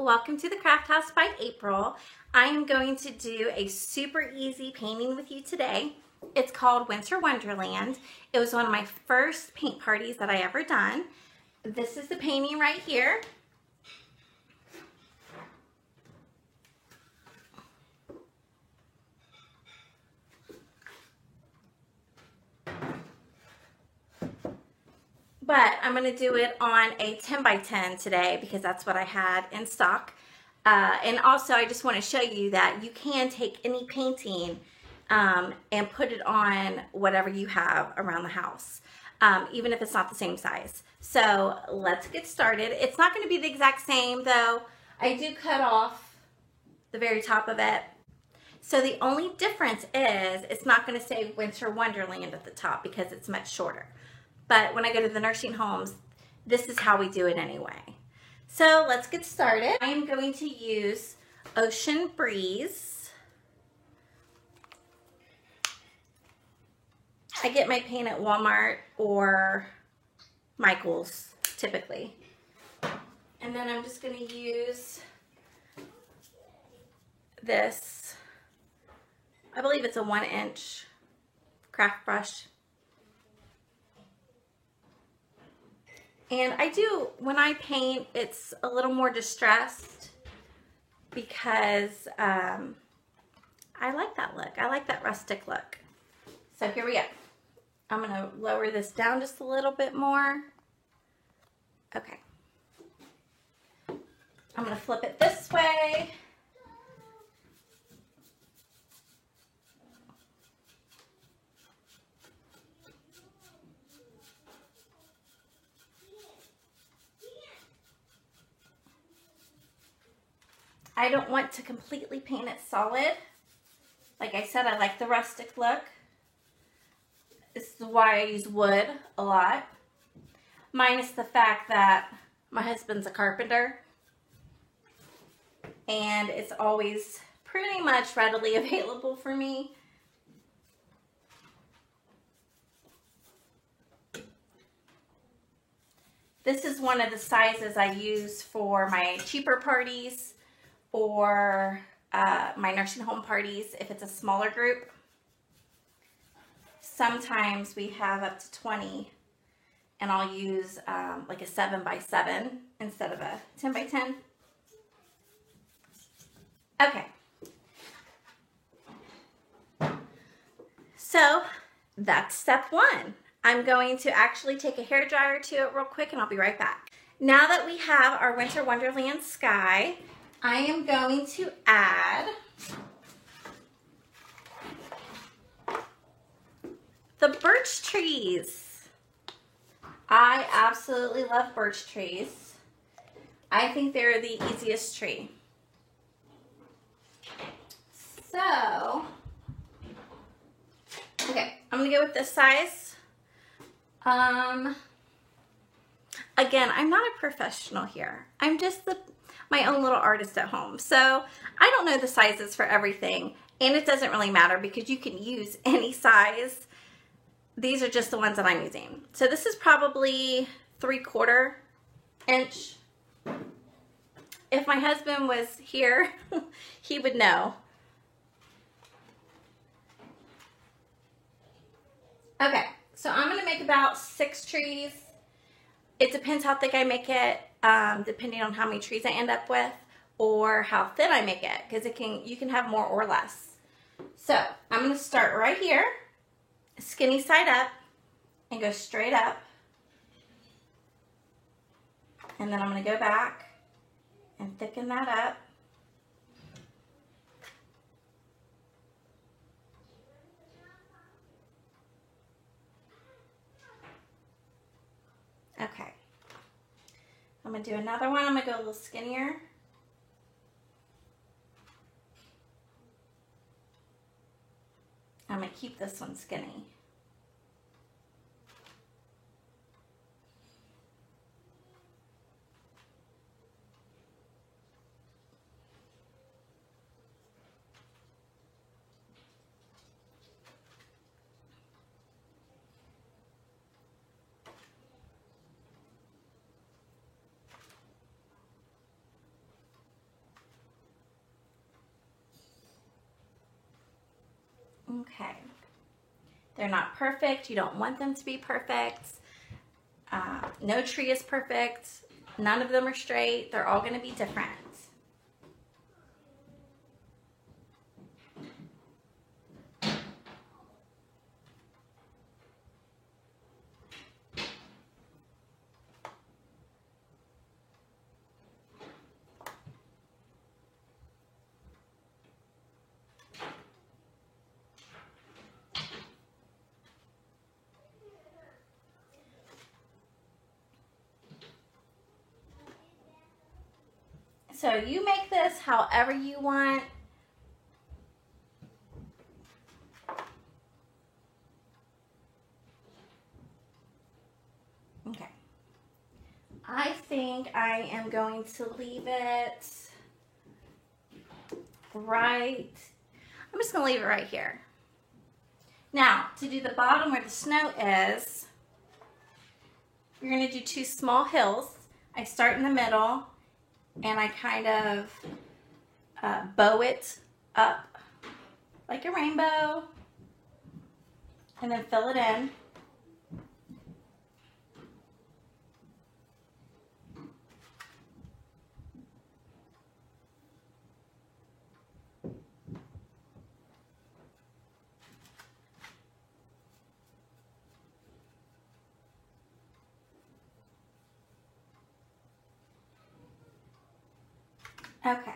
welcome to the Craft House by April. I am going to do a super easy painting with you today. It's called Winter Wonderland. It was one of my first paint parties that I ever done. This is the painting right here. But I'm going to do it on a 10 by 10 today because that's what I had in stock. And also I just want to show you that you can take any painting and put it on whatever you have around the house, even if it's not the same size. So let's get started. It's not going to be the exact same though. I do cut off the very top of it. So the only difference is it's not going to say Winter Wonderland at the top because it's much shorter. But when I go to the nursing homes, this is how we do it anyway. So let's get started. I am going to use Ocean Breeze. I get my paint at Walmart or Michael's typically. And then I'm just going to use this, I believe it's a 1-inch craft brush. And I do, when I paint, it's a little more distressed because I like that look. I like that rustic look. So here we go. I'm going to lower this down just a little bit more. Okay. I'm going to flip it this way. I don't want to completely paint it solid. Like I said, I like the rustic look. This is why I use wood a lot. Minus the fact that my husband's a carpenter. And it's always pretty much readily available for me. This is one of the sizes I use for my cheaper parties or my nursing home parties if it's a smaller group. Sometimes we have up to 20 and I'll use like a 7 by 7 instead of a 10 by 10. Okay. So that's step one. I'm going to actually take a hairdryer to it real quick and I'll be right back. Now that we have our Winter Wonderland sky, I am going to add the birch trees. I absolutely love birch trees. I think they're the easiest tree. So, okay, I'm gonna go with this size. Again, I'm not a professional here. I'm just my own little artist at home. So I don't know the sizes for everything, and it doesn't really matter because you can use any size. These are just the ones that I'm using. So this is probably 3/4 inch. If my husband was here, he would know. Okay, so I'm gonna make about 6 trees. It depends how thick I make it, depending on how many trees I end up with or how thin I make it, because you can have more or less. So I'm going to start right here, skinny side up, and go straight up. And then I'm going to go back and thicken that up. Okay. I'm going to do another one. I'm going to go a little skinnier. I'm going to keep this one skinny. Okay. They're not perfect. You don't want them to be perfect. No tree is perfect. None of them are straight. They're all going to be different. So you make this however you want. Okay. I think I am going to leave it right. I'm just going to leave it right here. Now, to do the bottom where the snow is, you're going to do 2 small hills. I start in the middle and I kind of bow it up like a rainbow and then fill it in. Okay.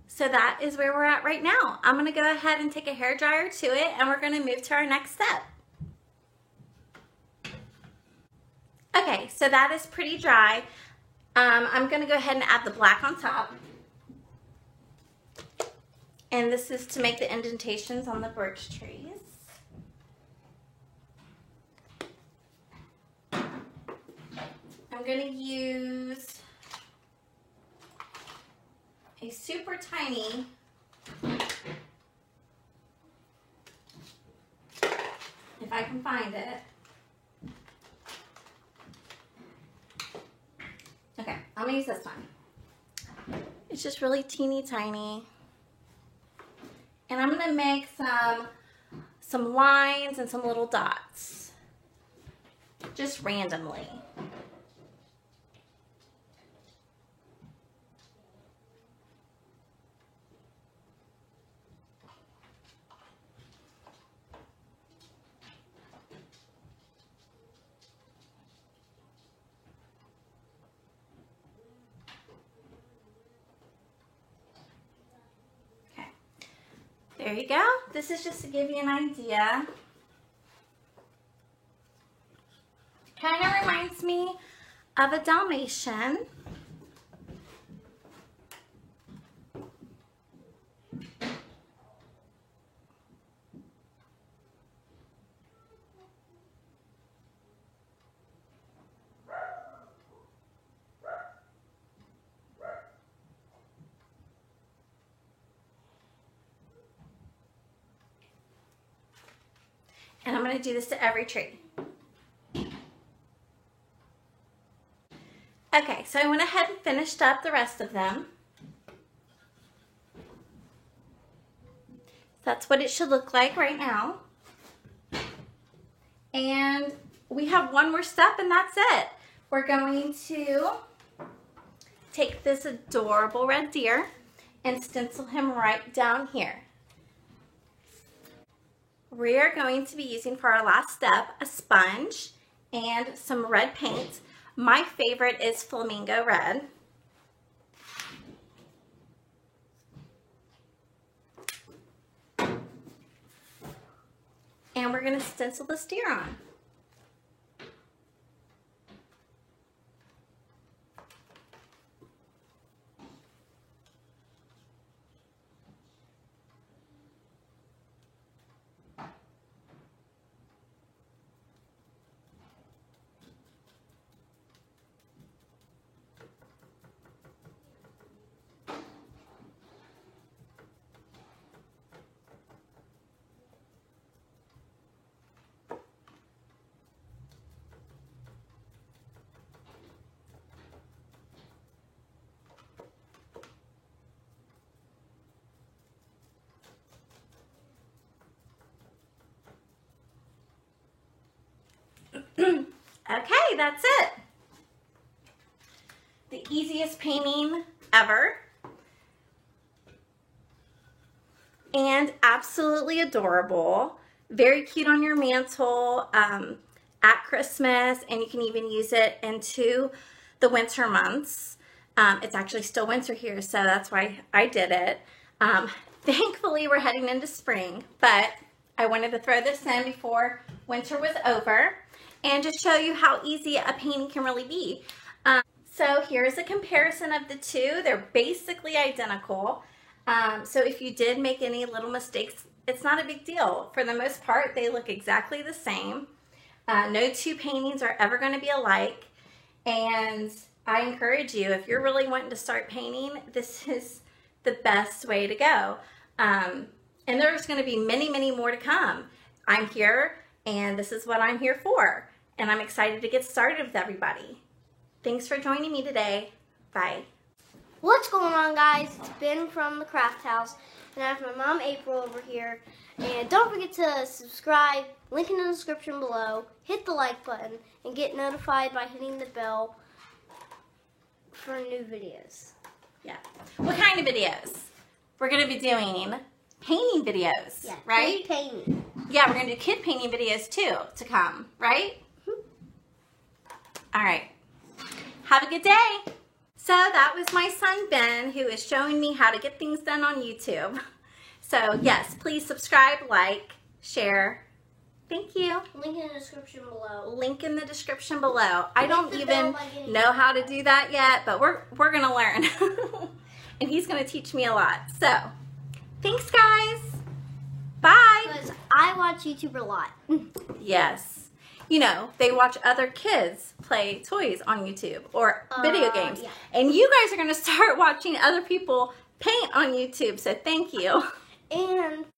So that is where we're at right now. I'm going to go ahead and take a hairdryer to it and we're going to move to our next step. Okay, so that is pretty dry. I'm going to go ahead and add the black on top. And this is to make the indentations on the birch trees. I'm going to use a super tiny if I can find it. Okay, I'm going to use this one. It's just really teeny tiny. And I'm going to make some lines and some little dots. Just randomly. There you go. This is just to give you an idea. Kind of reminds me of a Dalmatian. And I'm going to do this to every tree. Okay, so I went ahead and finished up the rest of them. That's what it should look like right now. And we have one more step and that's it. We're going to take this adorable red deer and stencil him right down here. We are going to be using for our last step a sponge and some red paint. My favorite is Flamingo Red. And we're going to stencil this deer on. Okay, that's it. The easiest painting ever. And absolutely adorable. Very cute on your mantle at Christmas, and you can even use it into the winter months. It's actually still winter here, so that's why I did it. Thankfully, we're heading into spring, but I wanted to throw this in before winter was over and just show you how easy a painting can really be. So here's a comparison of the two. They're basically identical. So if you did make any little mistakes, it's not a big deal. For the most part, they look exactly the same. No two paintings are ever going to be alike. And I encourage you, if you're really wanting to start painting, this is the best way to go. And there's going to be many, many more to come. I'm here, and this is what I'm here for. And I'm excited to get started with everybody. Thanks for joining me today. Bye. What's going on, guys? It's Ben from the Craft House, and I have my mom April over here. And don't forget to subscribe, link in the description below, hit the like button, and get notified by hitting the bell for new videos. Yeah. What kind of videos? We're going to be doing painting videos, Yeah, right? kid painting. Yeah, we're going to do kid painting videos too to come, right? All right. Have a good day. So that was my son Ben, who is showing me how to get things done on YouTube. So yes, please subscribe, like, share. Thank you. Link in the description below. Link in the description below. I don't the even bell by getting- know how to do that yet, but we're gonna learn. And he's gonna teach me a lot. So thanks, guys. Bye. Because I watch YouTube a lot. Yes. You know, they watch other kids play toys on YouTube or video games. Yeah. And you guys are going to start watching other people paint on YouTube. So thank you. And